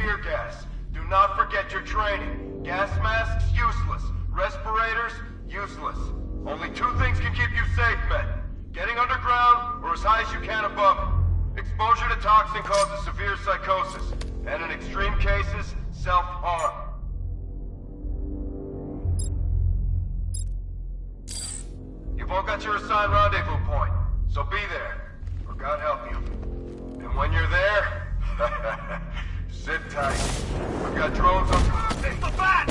fear gas. Do not forget your training. Gas masks, useless. Respirators, useless. Only two things can keep you safe, men. Getting underground, or as high as you can above it. Exposure to toxin causes severe psychosis, and in extreme cases, self-harm. You've all got your assigned rendezvous point, so be there, or God help you. And when you're there, sit tight. We've got drones on... It's the bat!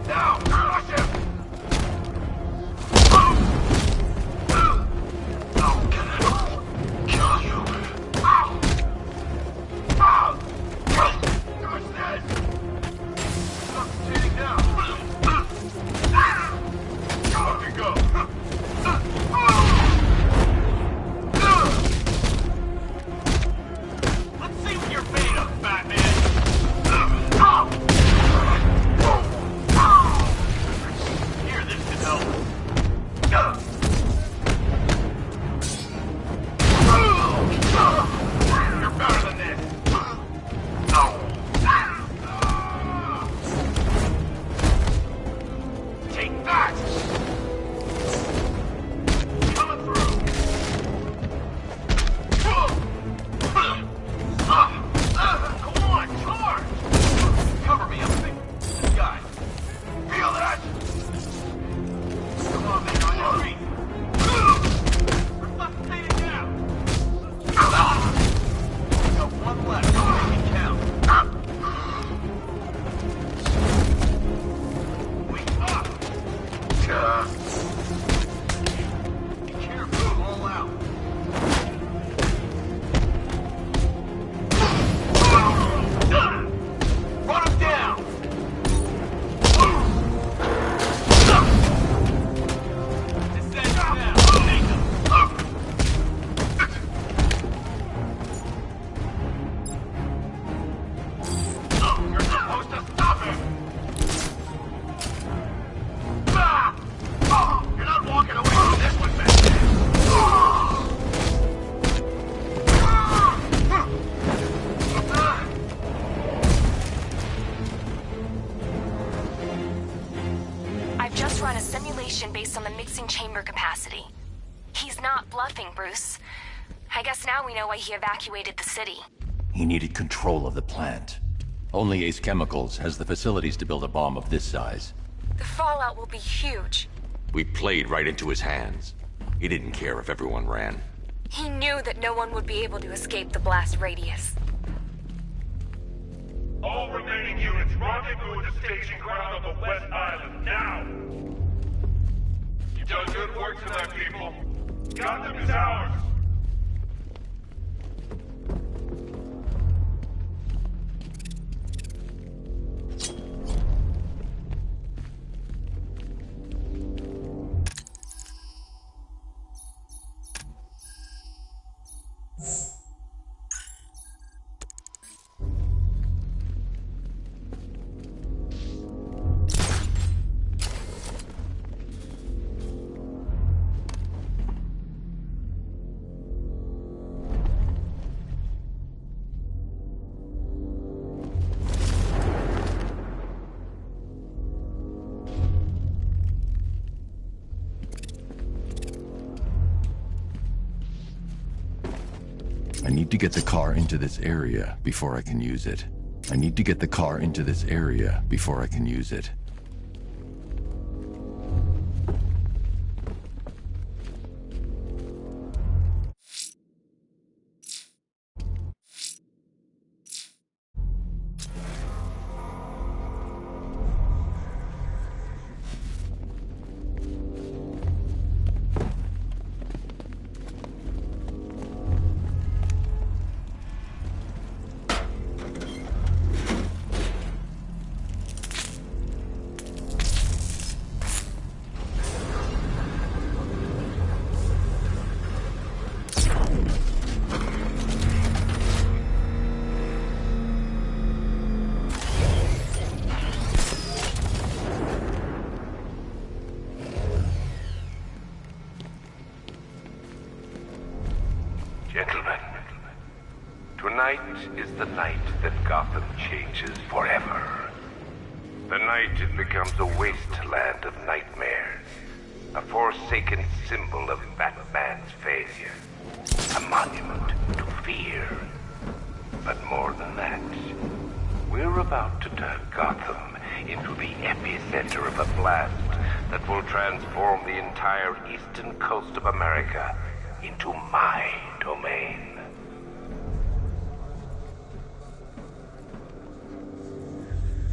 Now, crush him! Kill you! Who's dead? Sitting down. Off you go. Let's see what you're made of, Batman. Here, this can help. You're better than this. Take that! Coming through! Come on, charge! Cover me, I'm big. This guy. Feel that? Come on, man, on your feet. Resuscitate it down. Got one left. Make it count. Be careful, all out. Run him down! Descend now! Take him! You're supposed to stop him! You're not walking away from this one, man. I've just run a simulation based on the mixing chamber capacity. He's not bluffing, Bruce. I guess now we know why he evacuated the city. He needed control of the plant. Only Ace Chemicals has the facilities to build a bomb of this size. The fallout will be huge. We played right into his hands. He didn't care if everyone ran. He knew that no one would be able to escape the blast radius. All remaining units, rendezvous at the staging ground on the West Island, now! You've done good work tonight, people. Gotham is ours! I need to get the car into this area before I can use it. I need to get the car into this area before I can use it. is the night that Gotham changes forever. The night it becomes a wasteland of nightmares. A forsaken symbol of Batman's failure. A monument to fear. But more than that, we're about to turn Gotham into the epicenter of a blast that will transform the entire eastern coast of America into my domain.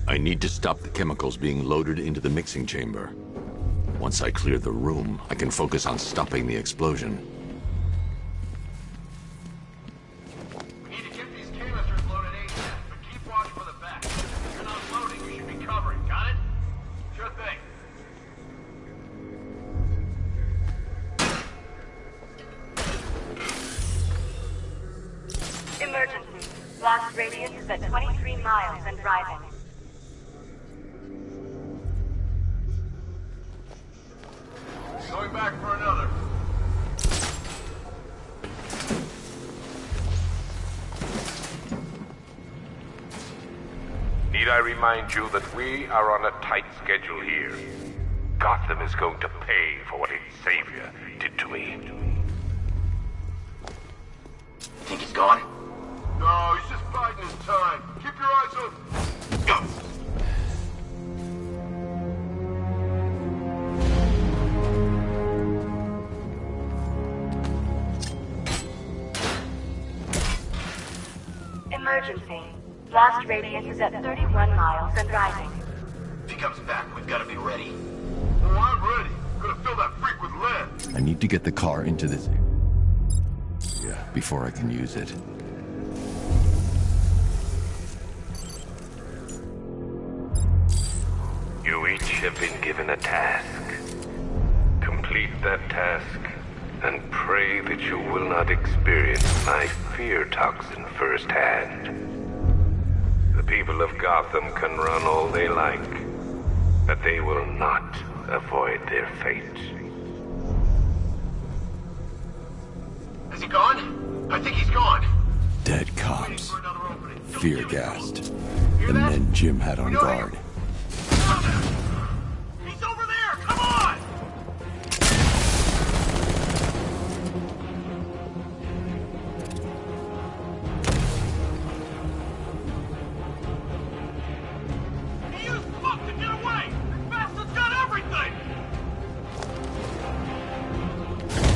I need to stop the chemicals being loaded into the mixing chamber. Once I clear the room, I can focus on stopping the explosion. We need to get these canisters loaded ASAP, but keep watch for the back. If you're not loading, you should be covering. Got it? Sure thing. Emergency. Blast radius is at 23 miles and rising. Going back for another. Need I remind you that we are on a tight schedule here? Gotham is going to pay for what its savior did to me. Think he's gone? No, he's just biding his time. Keep your eyes open. Go! Emergency. Blast radius is at 31 miles and rising. If he comes back, we've got to be ready. Oh, I'm ready. Gonna fill that freak with lead. I need to get the car into this area before I can use it. You each have been given a task. Complete that task, and pray that you will not experience my fear toxin firsthand. The people of Gotham can run all they like, but they will not avoid their fate. Is he gone? I think he's gone. Dead Waiting cops. for another opening. Don't Fear give it. gassed. Hear The that? men Jim had on guard. He's over there! Come on! He used fuck to get away! This bastard's got everything!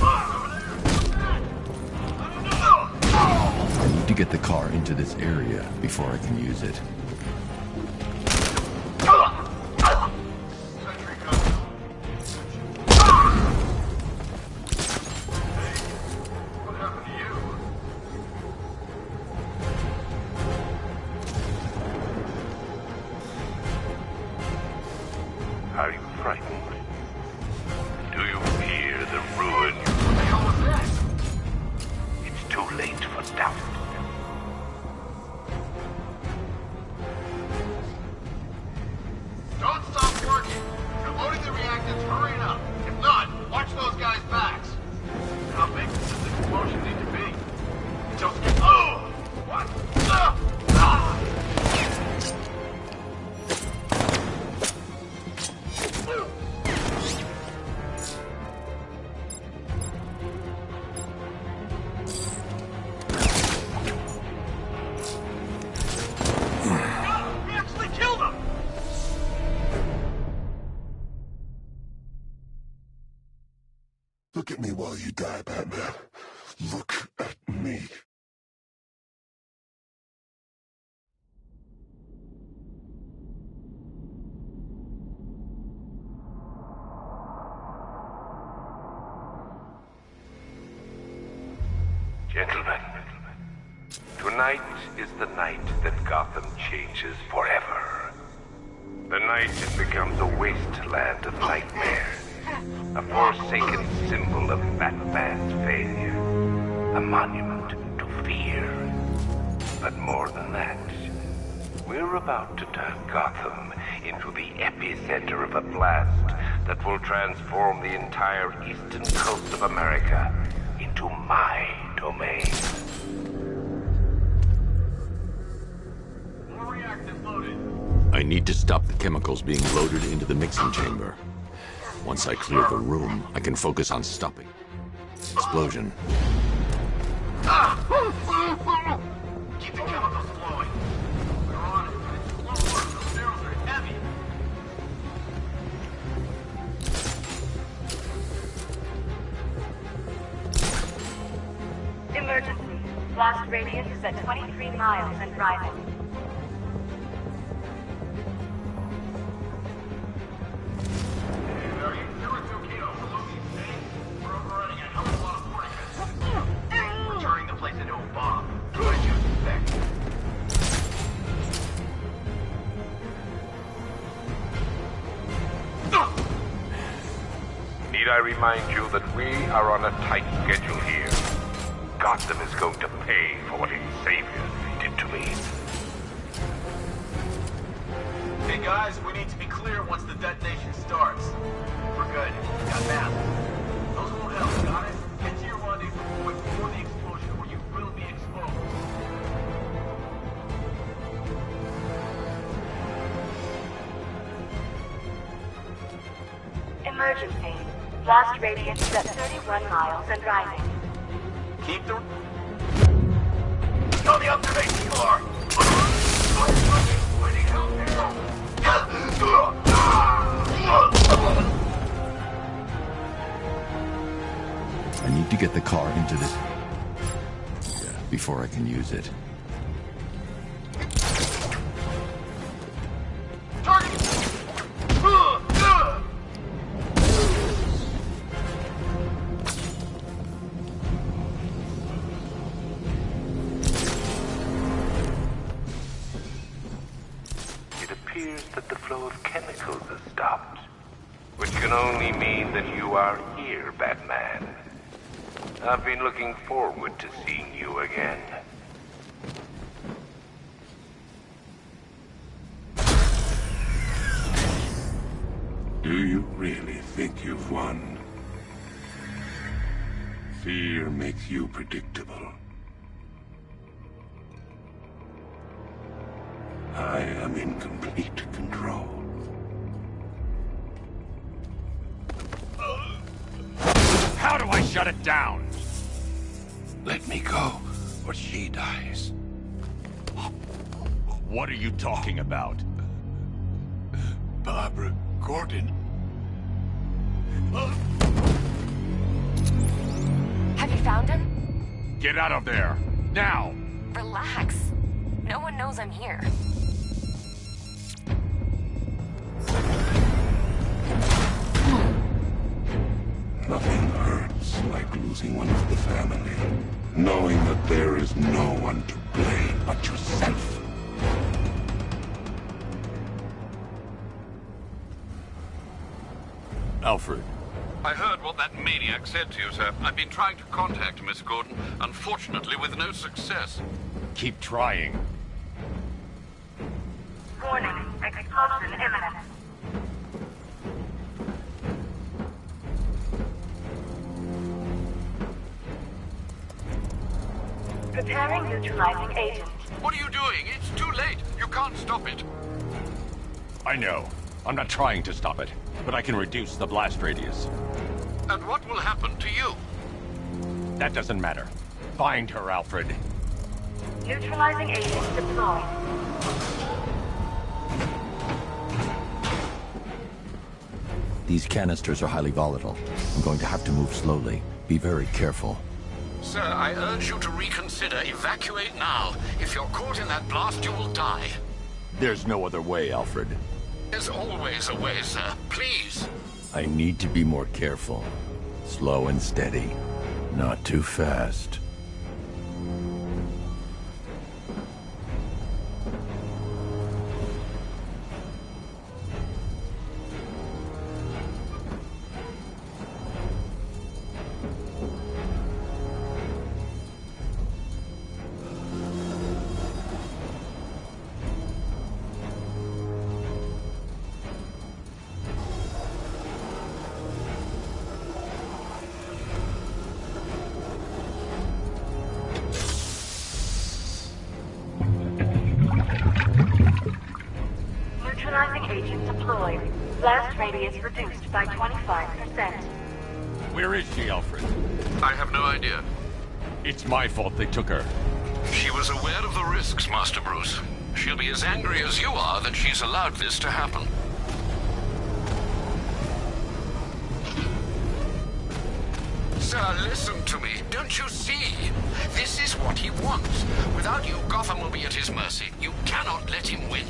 Over there! What's that? I don't know! I need to get the car into this area before I can use it. Sentry gun. What happened to you? Are you frightened? Do you fear the ruin? What the hell was that? It's too late for doubt. Don't stop working. You're loading the reactants. Hurry it up. If not, watch those guys' backs. How big does this explosion need to be? Just get... Oh! What? We actually killed him! Look at me while you die, Batman. Look at me. Gentlemen, tonight is the night that Gotham changes forever. The night it becomes a wasteland of nightmares. A forsaken symbol of Batman's failure. A monument to fear. But more than that, we're about to turn Gotham into the epicenter of a blast that will transform the entire eastern coast of America into my domain. I need to stop the chemicals being loaded into the mixing chamber. Once I clear the room, I can focus on stopping explosion. Keep the chemicals flowing. We're on it, but it's slow. Those barrels are heavy. Emergency. Blast radius is at 23 miles and rising. Are you sure it's okay to overload these things? We're overrunning a hell of a lot of fortitude. We're turning the place into a bomb. What did you expect? Need I remind you that we are on a tight schedule here? Gotham is going to pay for what its saviors did to me. Hey guys, we need to be clear once the detonation starts. We're good. Got masks. Those won't help, got it? Get to your rendezvous point before the explosion or you will be exposed. Emergency. Blast radius is at 31 miles and rising. Keep the... On the observation floor! I need to get the car into this before I can use it. It appears that the flow of chemicals has stopped, which can only mean that you are here, Batman. I've been looking forward to seeing you again. Do you really think you've won? Fear makes you predictable. I am in complete control. How do I shut it down? Let me go, or she dies. What are you talking about? Barbara Gordon. Have you found him? Get out of there! Now! Relax. No one knows I'm here. Nothing hurts like losing one of the family. Knowing that there is no one to blame but yourself. Alfred. I heard what that maniac said to you, sir. I've been trying to contact Miss Gordon, unfortunately with no success. Keep trying. Warning. Explosion imminent. Preparing neutralizing agent. What are you doing? It's too late. You can't stop it. I know. I'm not trying to stop it, but I can reduce the blast radius. And what will happen to you? That doesn't matter. Find her, Alfred. Neutralizing agent deployed. These canisters are highly volatile. I'm going to have to move slowly. Be very careful. Sir, I urge you to reconsider. Evacuate now. If you're caught in that blast, you will die. There's no other way, Alfred. There's always a way, sir. Please. I need to be more careful. Slow and steady. Not too fast. agent deployed. Blast radius reduced by 25%. Where is she, Alfred? I have no idea. It's my fault they took her. She was aware of the risks, Master Bruce. She'll be as angry as you are that she's allowed this to happen. Sir, listen to me. Don't you see? This is what he wants. Without you, Gotham will be at his mercy. You cannot let him win.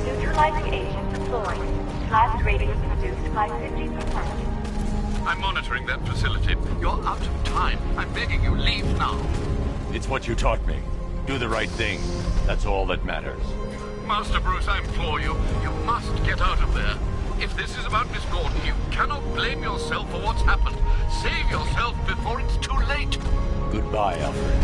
Neutralizing agent deployed. Blast radius reduced by 50%. I'm monitoring that facility. You're out of time. I'm begging you, leave now. It's what you taught me. Do the right thing. That's all that matters. Master Bruce, I implore you, you must get out of there. If this is about Miss Gordon, you cannot blame yourself for what's happened. Save yourself before it's too late. Goodbye, Alfred.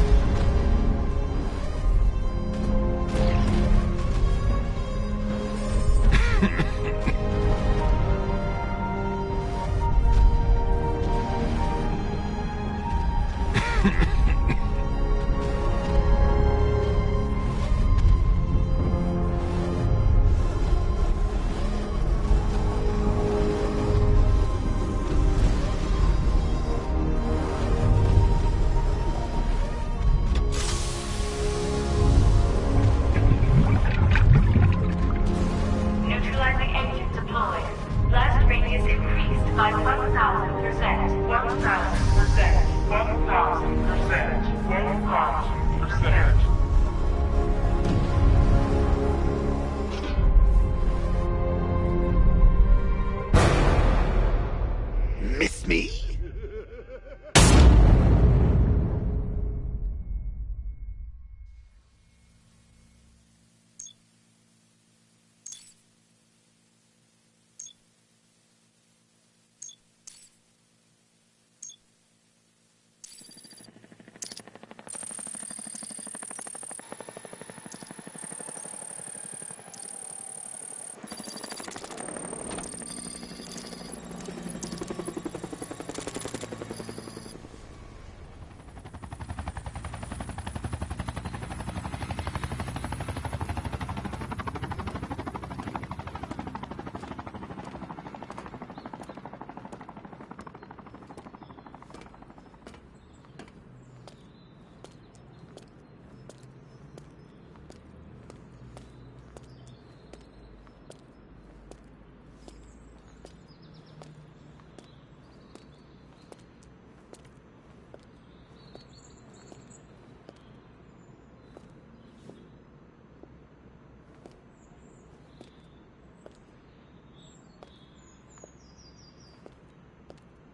Neutralizing agent deployed. Blast radius increased by 1,000%. 1,000%. 1,000%. 1,000%. Miss me?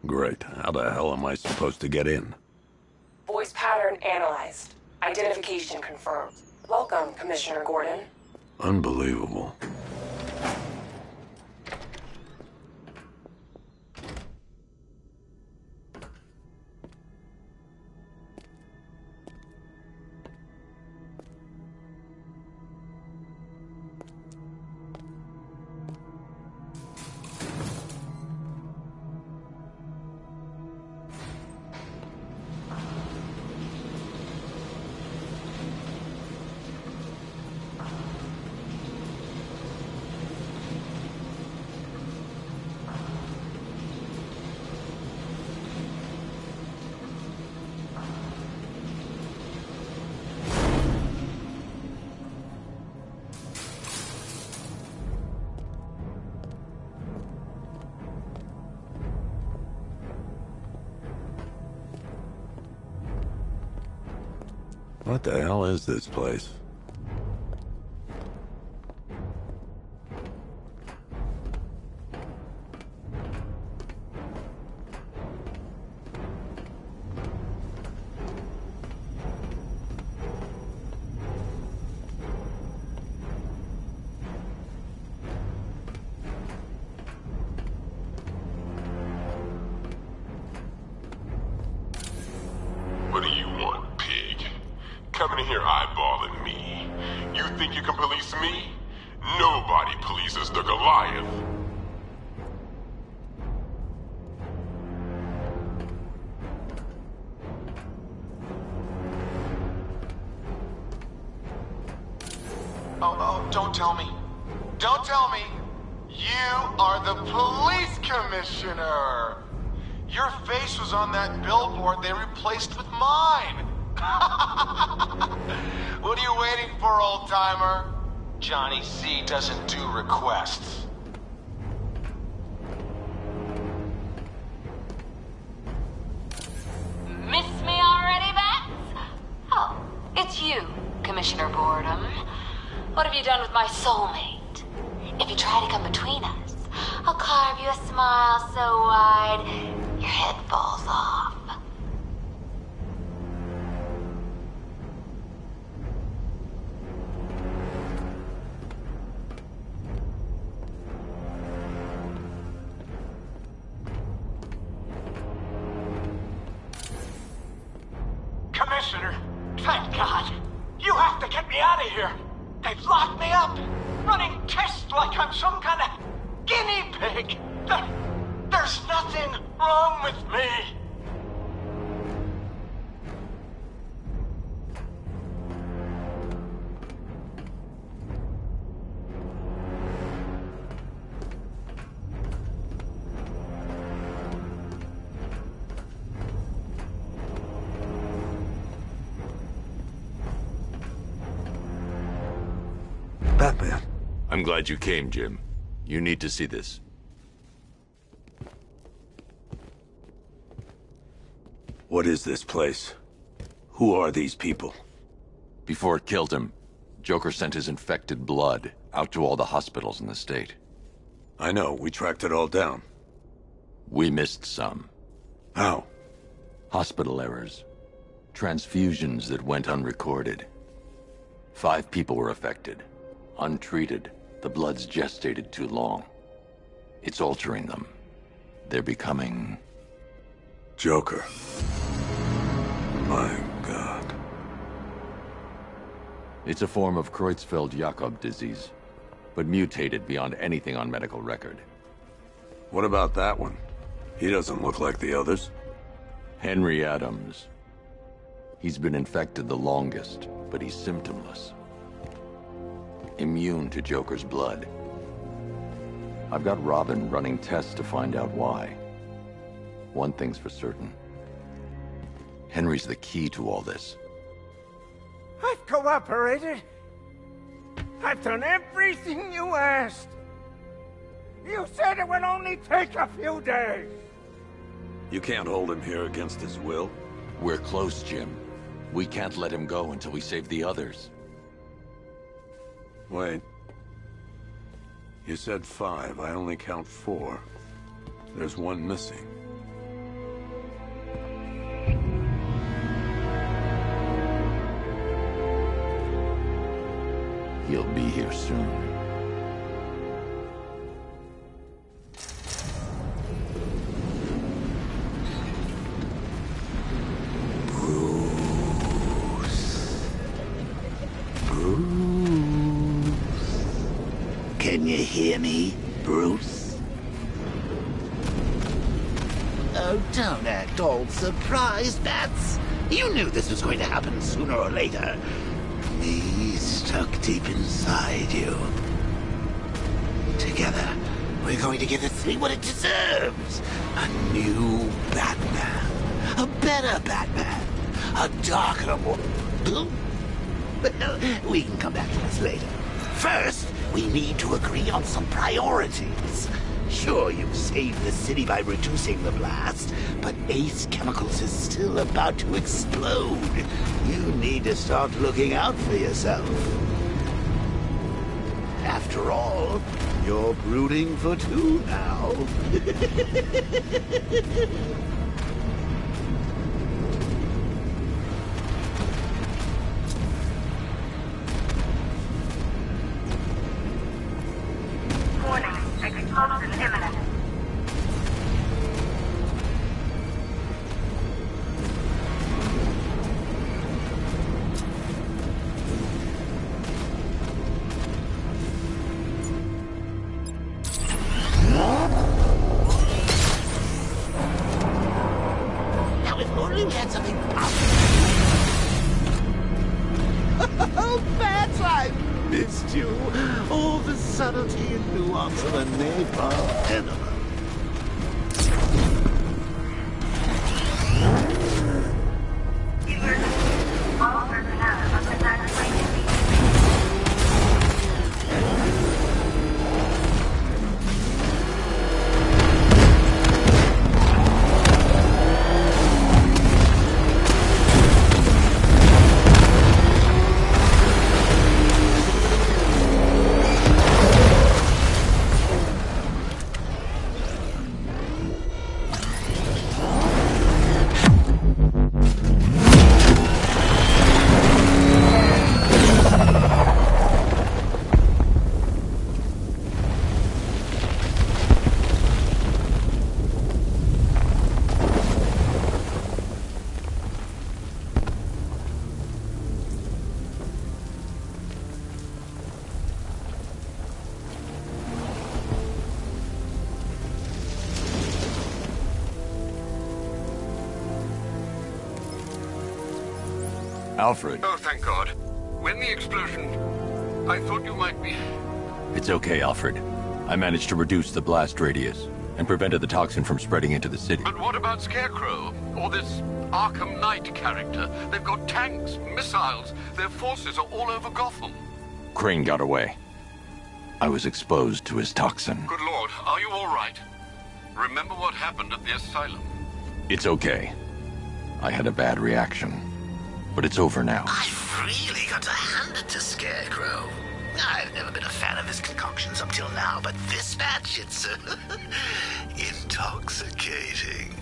Great. How the hell am I supposed to get in? Voice pattern analyzed. Identification confirmed. Welcome, Commissioner Gordon. Unbelievable. What the hell is this place? coming in here eyeballing me? You think you can police me? Nobody polices the Goliath. Oh, don't tell me. Don't tell me. You are the police commissioner. Your face was on that billboard they replaced with mine. What are you waiting for, old-timer? Johnny C doesn't do requests. Miss me already, Bats? Oh, it's you, Commissioner Boredom. What have you done with my soulmate? If you try to come between us, I'll carve you a smile so wide, your head falls off. Commissioner, thank God. You have to get me out of here. They've locked me up, running tests like I'm some kind of guinea pig. There's nothing wrong with me. Batman. I'm glad you came, Jim. You need to see this. What is this place? Who are these people? Before it killed him, Joker sent his infected blood out to all the hospitals in the state. I know, we tracked it all down. We missed some. How? Hospital errors. Transfusions that went unrecorded. 5 people were affected. Untreated, the blood's gestated too long. It's altering them. They're becoming... Joker. My God. It's a form of Creutzfeldt-Jakob disease, but mutated beyond anything on medical record. What about that one? He doesn't look like the others. Henry Adams. He's been infected the longest, but he's symptomless. Immune to Joker's blood. I've got Robin running tests to find out why. One thing's for certain. Henry's the key to all this. I've cooperated. I've done everything you asked. You said it would only take a few days. You can't hold him here against his will? We're close, Jim. We can't let him go until we save the others. Wait. You said 5. I only count 4. There's one missing. He'll be here soon. Can you hear me, Bruce? Oh, don't act all surprised, Bats. You knew this was going to happen sooner or later. Me stuck deep inside you. Together, we're going to give the city what it deserves. A new Batman. A better Batman. A darker one. Well, we can come back to this later. First, we need to agree on some priorities. Sure, you've saved the city by reducing the blast, but Ace Chemicals is still about to explode. You need to start looking out for yourself. After all, you're brooding for 2 now. Explosion imminent. only we had something Oh, Bats, I missed you. All the subtlety and nuance of a napalm enema. Alfred. Oh, thank God. When the explosion... I thought you might be... It's okay, Alfred. I managed to reduce the blast radius and prevented the toxin from spreading into the city. But what about Scarecrow? Or this Arkham Knight character? They've got tanks, missiles. Their forces are all over Gotham. Crane got away. I was exposed to his toxin. Good Lord, are you all right? Remember what happened at the asylum? It's okay. I had a bad reaction. But it's over now. I've really got to hand it to Scarecrow. I've never been a fan of his concoctions up till now, but this batch, it's intoxicating.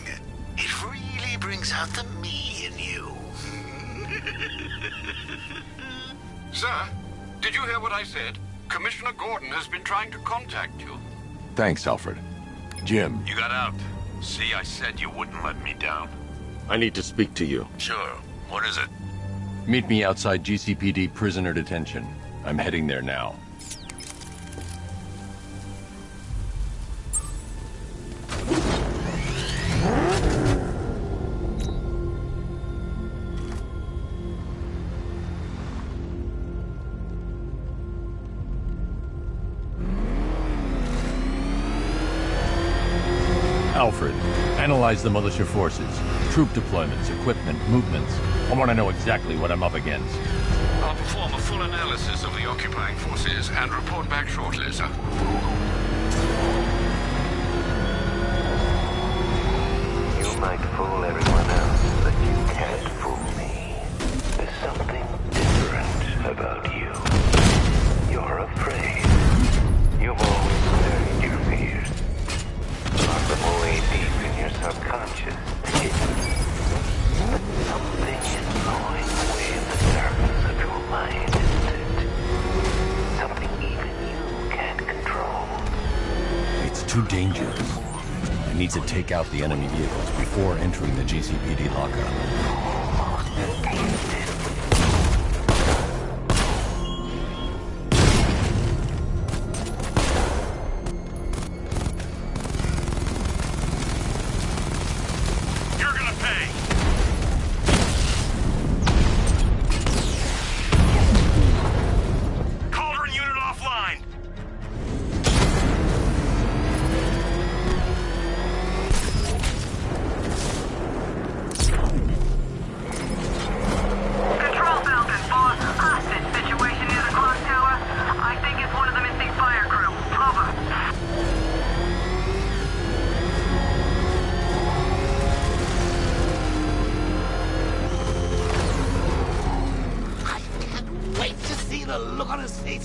It really brings out the me in you. Sir, did you hear what I said? Commissioner Gordon has been trying to contact you. Thanks, Alfred. Jim. You got out. See, I said you wouldn't let me down. I need to speak to you. Sure. What is it? Meet me outside GCPD prisoner detention. I'm heading there now. Alfred, analyze the militia forces, troop deployments, equipment, movements. I want to know exactly what I'm up against. I'll perform a full analysis of the occupying forces and report back shortly, sir. You might fool everyone else, but you can't fool me. There's something different about you. You're afraid. You've always buried your fears. Locked them away deep in your subconscious. But something is gnawing away at the surface of your mind, isn't it? Something even you can't control. It's too dangerous. I need to take out the enemy vehicles before entering the GCPD lockup.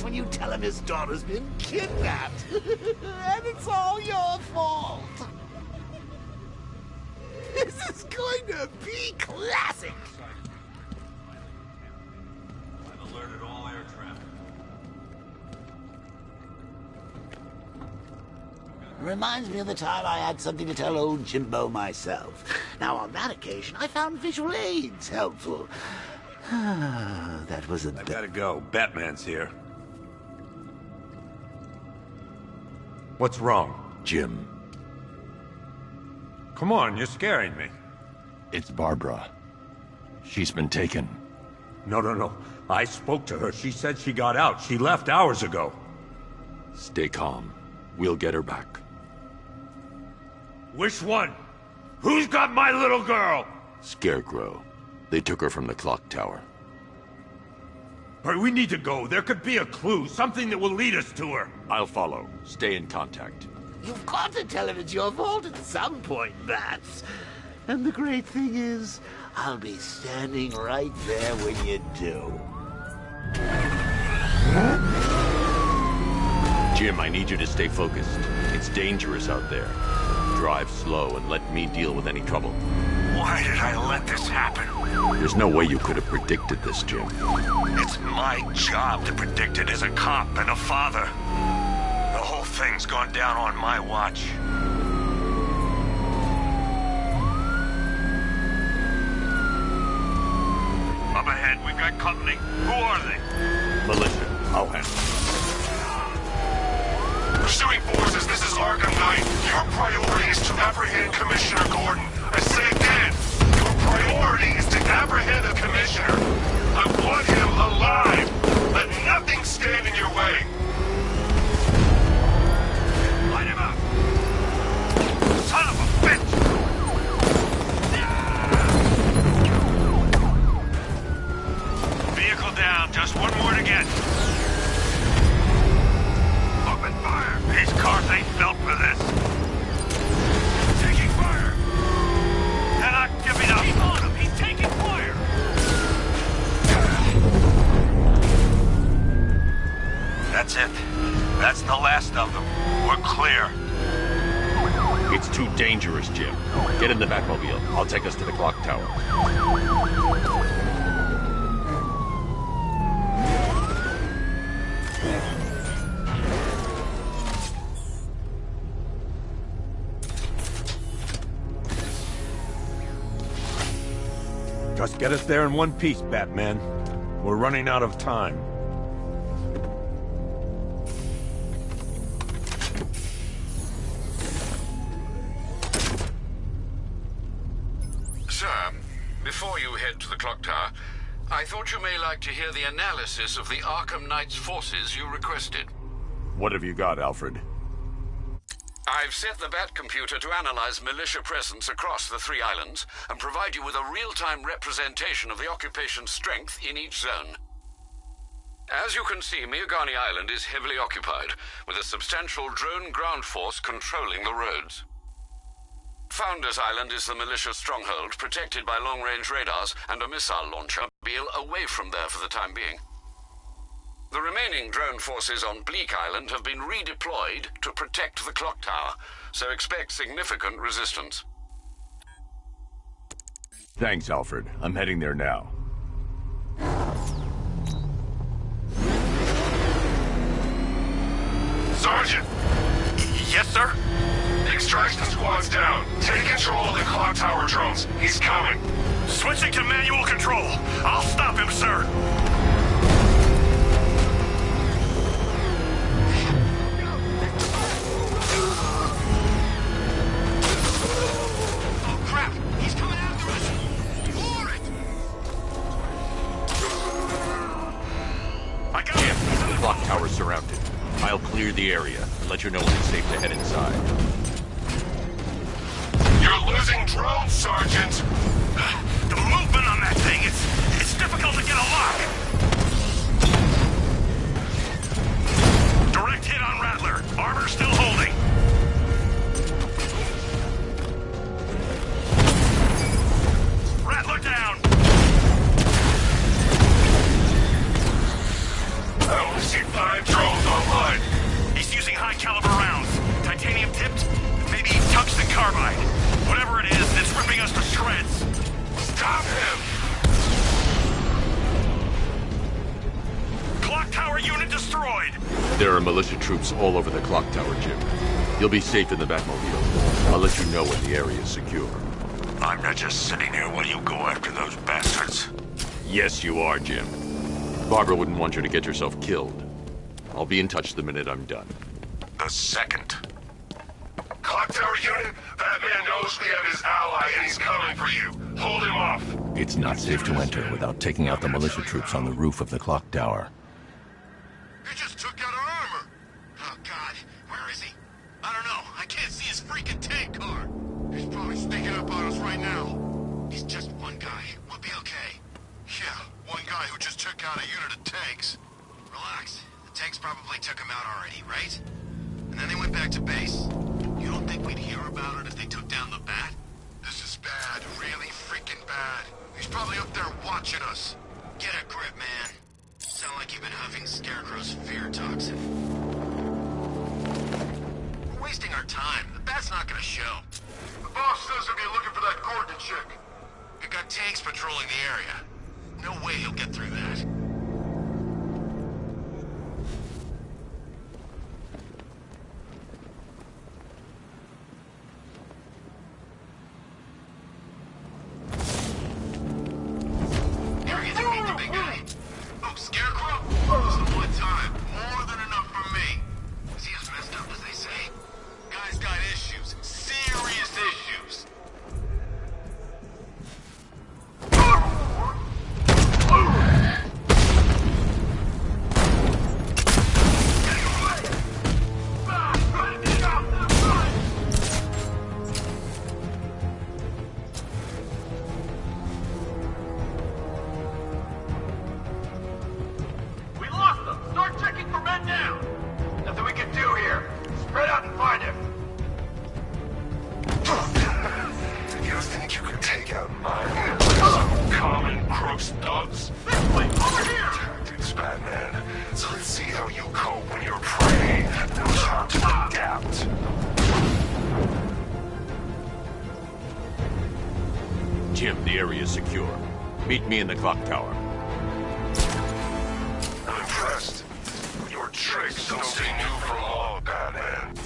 When you tell him his daughter's been kidnapped. And it's all your fault. This is going to be classic. I've alerted all air traffic. Reminds me of the time I had something to tell old Jimbo myself. Now, on that occasion, I found visual aids helpful. That was a... I gotta go. Batman's here. What's wrong? Jim. Come on, you're scaring me. It's Barbara. She's been taken. No. I spoke to her. She said she got out. She left hours ago. Stay calm. We'll get her back. Which one? Who's got my little girl? Scarecrow. They took her from the clock tower. All right, we need to go. There could be a clue, something that will lead us to her. I'll follow. Stay in contact. You've got to tell him it's your fault at some point, Bats. And the great thing is, I'll be standing right there when you do. Jim, I need you to stay focused. It's dangerous out there. Drive slow and let me deal with any trouble. Why did I let this happen? There's no way you could have predicted this, Jim. It's my job to predict it as a cop and a father. The whole thing's gone down on my watch. Up ahead, we've got company. Who are they? Militia. I'll handle it. Pursuing forces, this is ARKHAM Knight. Your priority is to apprehend Commissioner Gordon. I say again, your priority is to apprehend the Commissioner. I want him alive. Let nothing stand in your way. Light him up! Son of a bitch! Vehicle down, just one more to get. Open fire! These cars ain't built for this. Taking fire! They're not giving up! Keep on him! He's taking fire! That's it. That's the last of them. We're clear. It's too dangerous, Jim. Get in the Batmobile. I'll take us to the clock tower. Just get us there in one piece, Batman. We're running out of time. Sir, before you head to the clock tower, I thought you may like to hear the analysis of the ARKHAM Knight's forces you requested. What have you got, Alfred? I've set the Bat computer to analyze militia presence across the 3 islands and provide you with a real-time representation of the occupation's strength in each zone. As you can see, Miagani Island is heavily occupied, with a substantial drone ground force controlling the roads. Founders Island is the militia stronghold, protected by long-range radars and a missile launcher away from there for the time being. The remaining drone forces on Bleak Island have been redeployed to protect the clock tower, so expect significant resistance. Thanks, Alfred. I'm heading there now. Sergeant! Yes, sir? The extraction squad's down. Take control of the clock tower drones. He's coming. Switching to manual control. I'll stop him, sir. Oh, crap! He's coming after us! For it! I got him! The clock tower's surrounded. I'll clear the area and let you know when it's safe to head inside. You're losing drones, Sergeant! The movement on that thing, it's difficult to get a lock! Direct hit on Rattler. Armor still holding. Rattler down! I only see 5 drones online. He's using high-caliber rounds. Titanium tipped? Maybe tungsten carbide. Whatever it is, it's ripping us to shreds. Stop him! Clock tower unit destroyed! There are militia troops all over the clock tower, Jim. You'll be safe in the Batmobile. I'll let you know when the area is secure. I'm not just sitting here while you go after those bastards. Yes, you are, Jim. Barbara wouldn't want you to get yourself killed. I'll be in touch the minute I'm done. The second. Clock tower unit, Batman knows we have his ally and he's coming for you. Hold him off! It's not safe to enter without taking out the militia troops on the roof of the clock tower. He just took out our armor! Oh, God. Where is he? I don't know. I can't see his freaking tank car. He's probably sneaking up on us right now. He's just one guy. We'll be okay. Yeah, one guy who just took out a unit of tanks. Relax. The tanks probably took him out already, right? And then they went back to base. You don't think we'd hear about it if they took down the bat? This is bad. Really freaking bad. He's probably up there watching us. Get a grip, man. Sound like you've been huffing Scarecrow's fear toxin. We're wasting our time. The bat's not gonna show. The boss says he'll be looking for that Gordon chick. We've got tanks patrolling the area. No way he'll get through that. Jim, the area is secure. Meet me in the clock tower. I'm impressed. Your tricks don't stay new for long, Batman.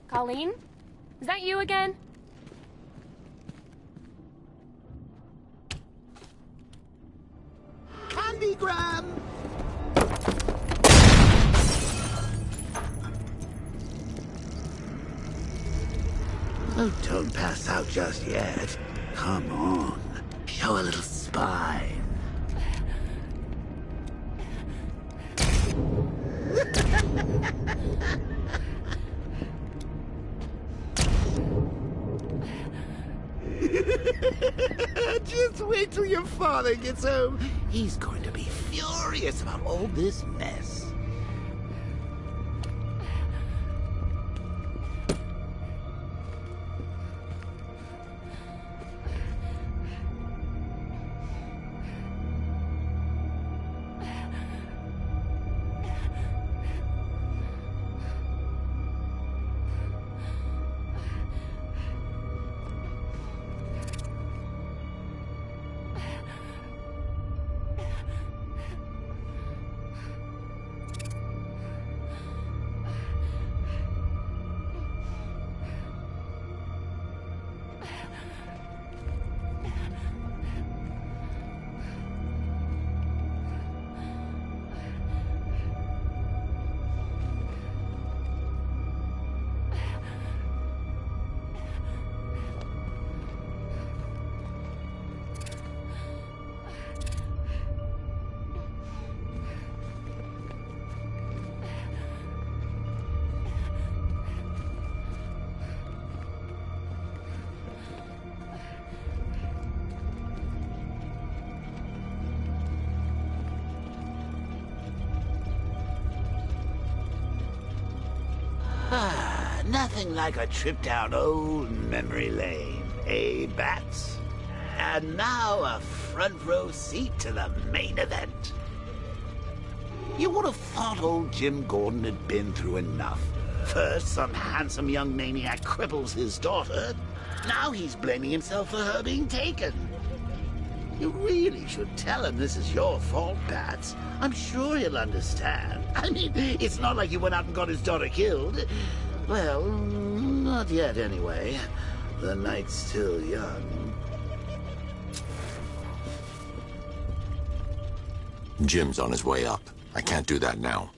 Colleen? Is that you again? Candygram! Oh, don't pass out just yet. Come on. Show a little spine. Just wait till your father gets home. He's going to be furious about all this mess. Nothing like a trip down old memory lane, eh, Bats? And now a front row seat to the main event. You would have thought old Jim Gordon had been through enough. First, some handsome young maniac cripples his daughter. Now he's blaming himself for her being taken. You really should tell him this is your fault, Bats. I'm sure he'll understand. I mean, it's not like you went out and got his daughter killed. Well, not yet anyway. The night's still young. Jim's on his way up. I can't do that now.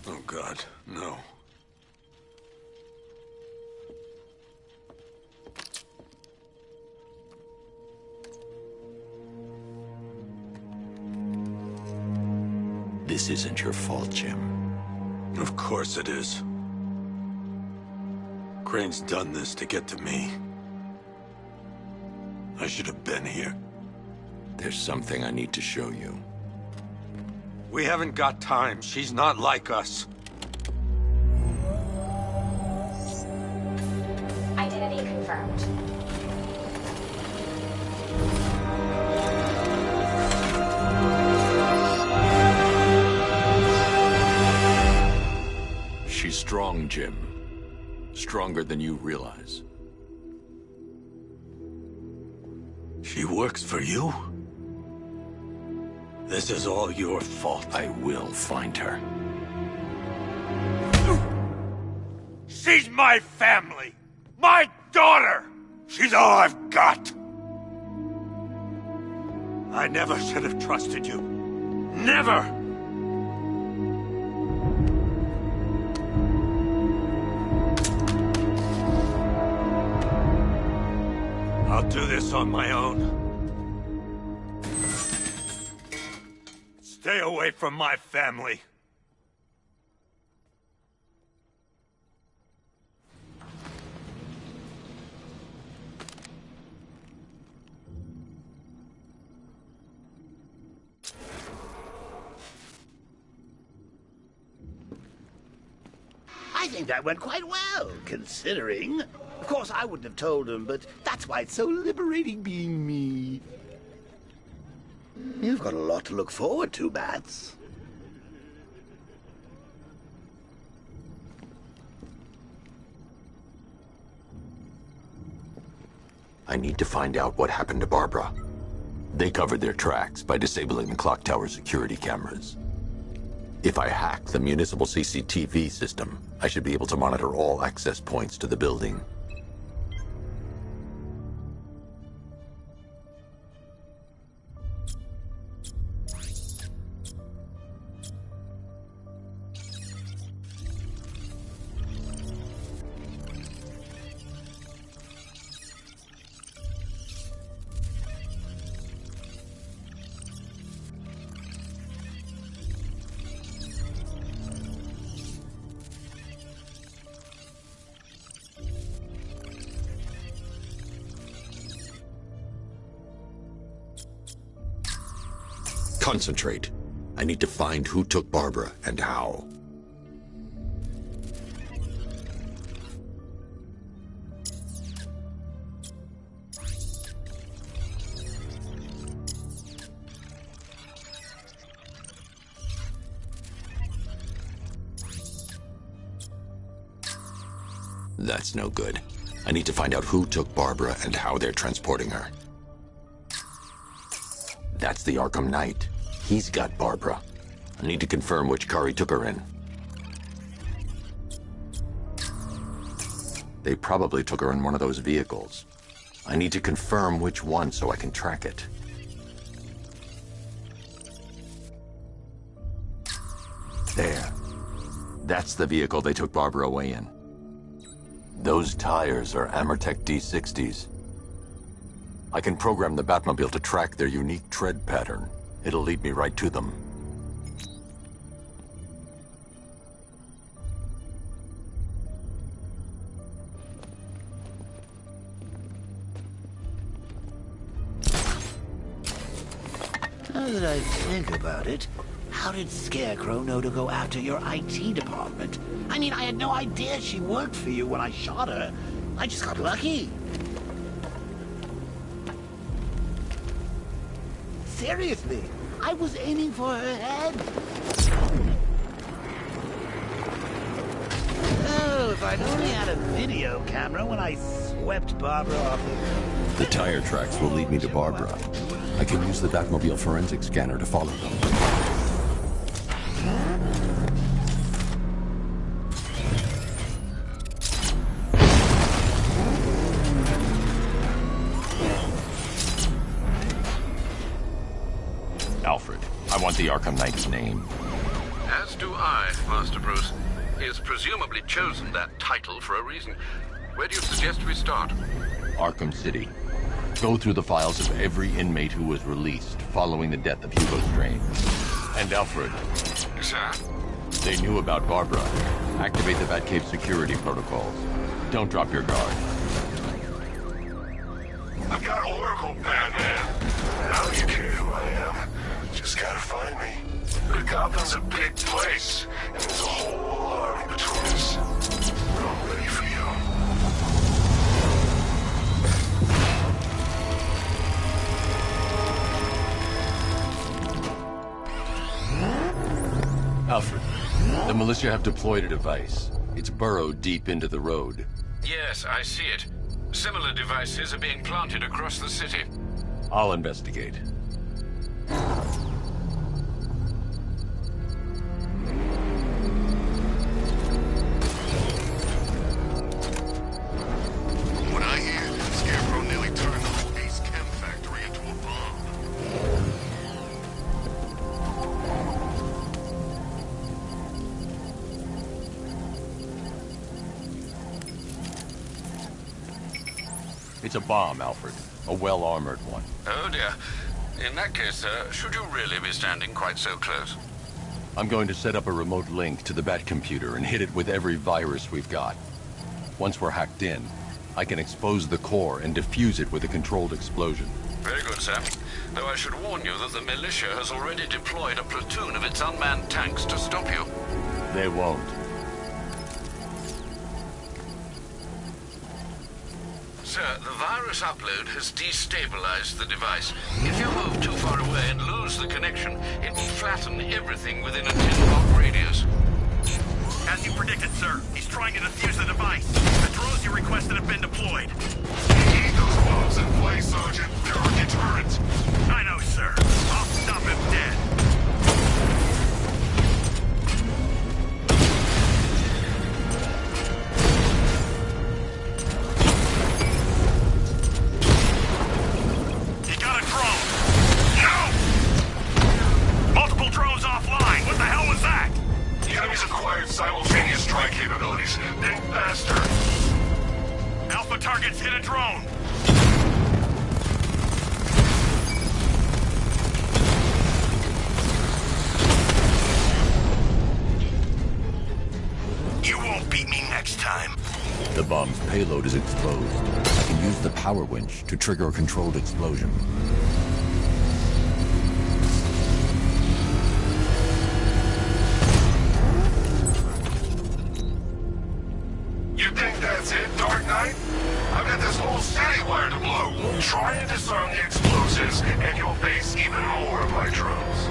Oh, God, no. This isn't your fault, Jim. Of course it is. Crane's done this to get to me. I should have been here. There's something I need to show you. We haven't got time. She's not like us. Identity confirmed. She's strong, Jim. Stronger than you realize. She works for you? This is all your fault. I will find her. She's my family! My daughter! She's all I've got! I never should have trusted you. Never! I'll do this on my own. Stay away from my family. I think that went quite well, considering. Of course, I wouldn't have told him, but that's why it's so liberating being me. You've got a lot to look forward to, Bats. I need to find out what happened to Barbara. They covered their tracks by disabling the clock tower security cameras. If I hack the municipal CCTV system, I should be able to monitor all access points to the building. Concentrate. I need to find who took Barbara and how. That's no good. I need to find out who took Barbara and how they're transporting her. That's the Arkham Knight. He's got Barbara. I need to confirm which car he took her in. They probably took her in one of those vehicles. I need to confirm which one so I can track it. There. That's the vehicle they took Barbara away in. Those tires are Amertech D60s. I can program the Batmobile to track their unique tread pattern. It'll lead me right to them. Now that I think about it, how did Scarecrow know to go after your IT department? I mean, I had no idea she worked for you when I shot her. I just got lucky. Seriously, I was aiming for her head. Oh, if I'd only had a video camera when I swept Barbara off the... The tire tracks will lead me to Barbara. I can use the Batmobile forensic scanner to follow them. Alfred, I want the Arkham Knight's name. As do I, Master Bruce. He has presumably chosen that title for a reason. Where do you suggest we start? Arkham City. Go through the files of every inmate who was released following the death of Hugo Strange. And Alfred. Sir? They knew about Barbara. Activate the Batcave security protocols. Don't drop your guard. I've got Oracle, Batman. Now you care who I am. Just gotta find me. But Gotham's a big place, and there's a whole army between us. We're all ready for you. Alfred, the militia have deployed a device. It's burrowed deep into the road. Yes, I see it. Similar devices are being planted across the city. I'll investigate. What I hear, Scarecrow nearly turned the whole Ace Chem factory into a bomb. It's a bomb, Alfred. A well-armored one. Oh dear. In that case, sir, should you really be standing quite so close? I'm going to set up a remote link to the Bat computer and hit it with every virus we've got. Once we're hacked in, I can expose the core and defuse it with a controlled explosion. Very good, sir. Though I should warn you that the militia has already deployed a platoon of its unmanned tanks to stop you. They won't. Sir, the virus upload has destabilized the device. If you move too far away and lose the connection, it will flatten everything within a 10-block radius. As you predicted, sir, he's trying to defuse the device. The drones you requested have been deployed. Keep those bombs in place, Sergeant. They're our deterrent. I know, sir. I'll stop him dead. Simultaneous strike capabilities. Think faster. Alpha targets hit a drone. You won't beat me next time. The bomb's payload is exposed. I can use the power winch to trigger a controlled explosion. Try and disarm the explosives, and you'll face even more of my drones.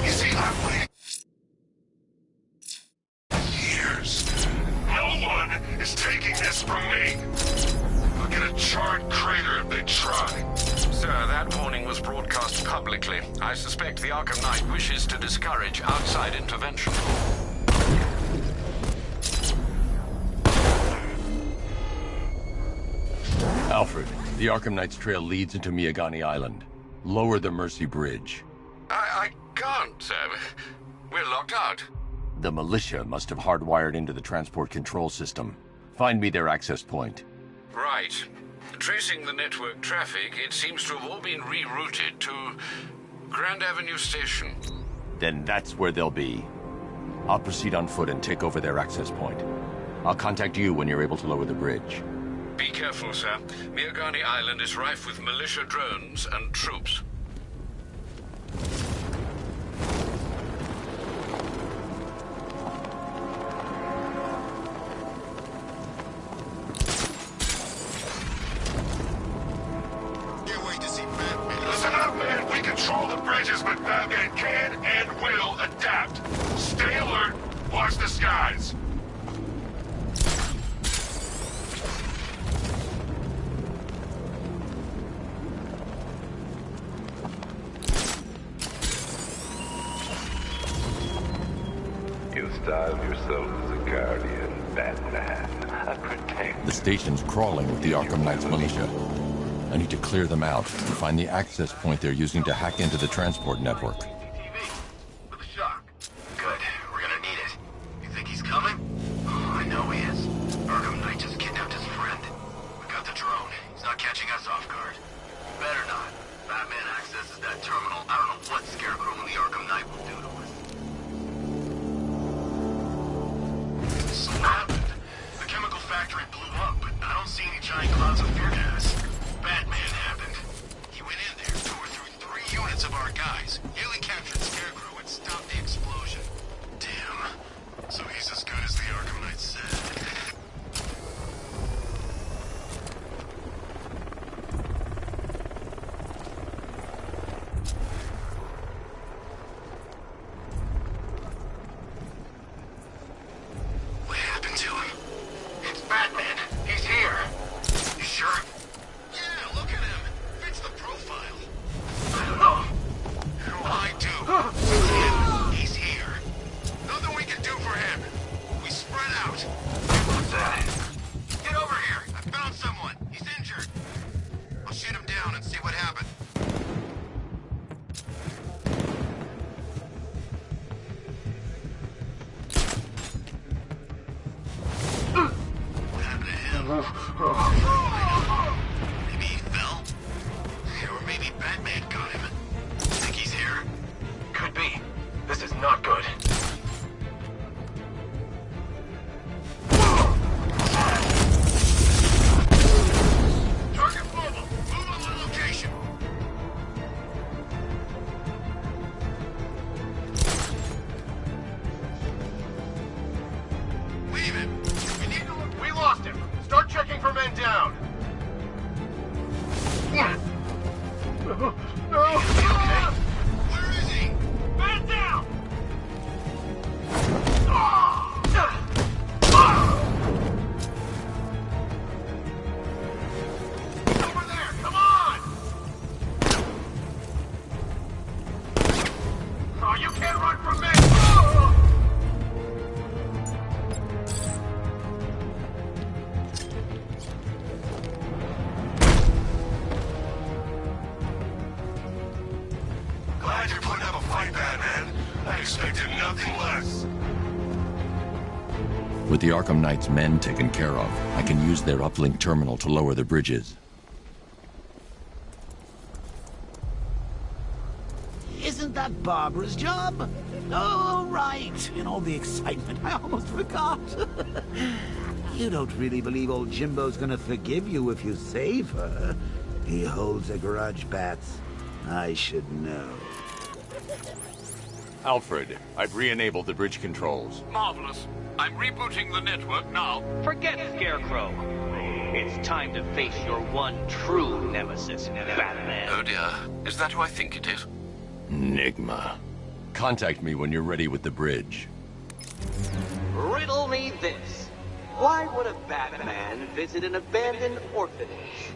You see, I've waited years. No one is taking this from me. I'll get a charred crater if they try. Sir, that warning was broadcast publicly. I suspect the Arkham Knight wishes to discourage outside intervention. Alfred, the Arkham Knight's trail leads into Miagani Island. Lower the Mercy Bridge. I can't, sir. We're locked out. The militia must have hardwired into the transport control system. Find me their access point. Right. Tracing the network traffic, it seems to have all been rerouted to Grand Avenue Station. Then that's where they'll be. I'll proceed on foot and take over their access point. I'll contact you when you're able to lower the bridge. Be careful, sir. Miagani Island is rife with militia drones and troops. Can't wait to see Batman. Listen up, man. We control the bridges, but Batman can and will adapt. Stay alert. Watch the skies. You styled yourself as a guardian, Batman. A protector. The station's crawling with the Arkham Knight's militia. I need to clear them out and find the access point they're using to hack into the transport network. With a shock. Good. We're gonna need it. You think he's coming? Oh, I know he is. Arkham Knight just kidnapped his friend. We got the drone. He's not catching us off guard. Better not. Batman accesses that terminal. I don't know what Scarecrow and the Arkham Knight will do to us. So what happened? The chemical factory blew up, but I don't see any giant clouds of fear gas. Batman happened. He went in there, tore through 3 units of our guys, nearly captured Scarecrow and stopped the explosion. Damn. So he's as good as the Arkham Knight said. What happened to him? It's Batman. He's here. You sure? Yeah, look at him. Fits the profile. I do. It's him. He's here. Nothing we can do for him. We spread out. What's that? Get over here. I found someone. He's injured. I'll shoot him down and see what happened. What happened to him? Maybe he fell? Or maybe Batman got him. Think he's here? Could be. This is not good. Target mobile. Move on the location. Leave him. We need to look. We lost him. Start checking for men down. No. Okay. Where is he? Man down. Over there. Come on. Oh, you can't run from me. Glad you're putting up a fight, Batman. I expected nothing less. With the Arkham Knight's men taken care of, I can use their uplink terminal to lower the bridges. Isn't that Barbara's job? Oh, right. In all the excitement, I almost forgot. You don't really believe old Jimbo's gonna forgive you if you save her. He holds a grudge, Bats. I should know. Alfred, I've re-enabled the bridge controls. Marvelous. I'm rebooting the network now. Forget Scarecrow. It's time to face your one true nemesis, Batman. Oh dear. Is that who I think it is? Enigma. Contact me when you're ready with the bridge. Riddle me this. Why would a Batman visit an abandoned orphanage?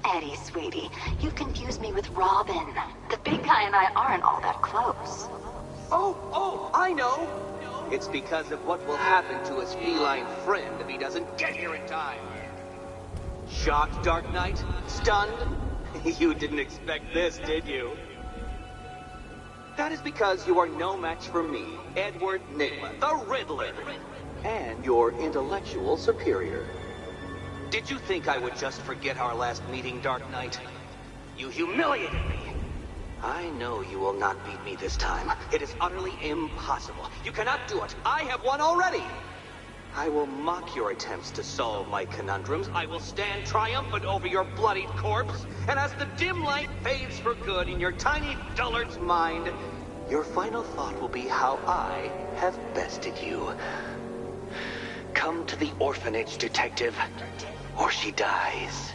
Eddie, sweetie, you confused me with Robin. The big guy and I aren't all that close. Oh, I know. It's because of what will happen to his feline friend if he doesn't get here in time. Shocked, Dark Knight? Stunned? You didn't expect this, did you? That is because you are no match for me, Edward Nygma, the Riddler, and your intellectual superior. Did you think I would just forget our last meeting, Dark Knight? You humiliated me. I know you will not beat me this time. It is utterly impossible. You cannot do it. I have won already. I will mock your attempts to solve my conundrums. I will stand triumphant over your bloodied corpse. And as the dim light fades for good in your tiny dullard's mind, your final thought will be how I have bested you. Come to the orphanage, detective, or she dies.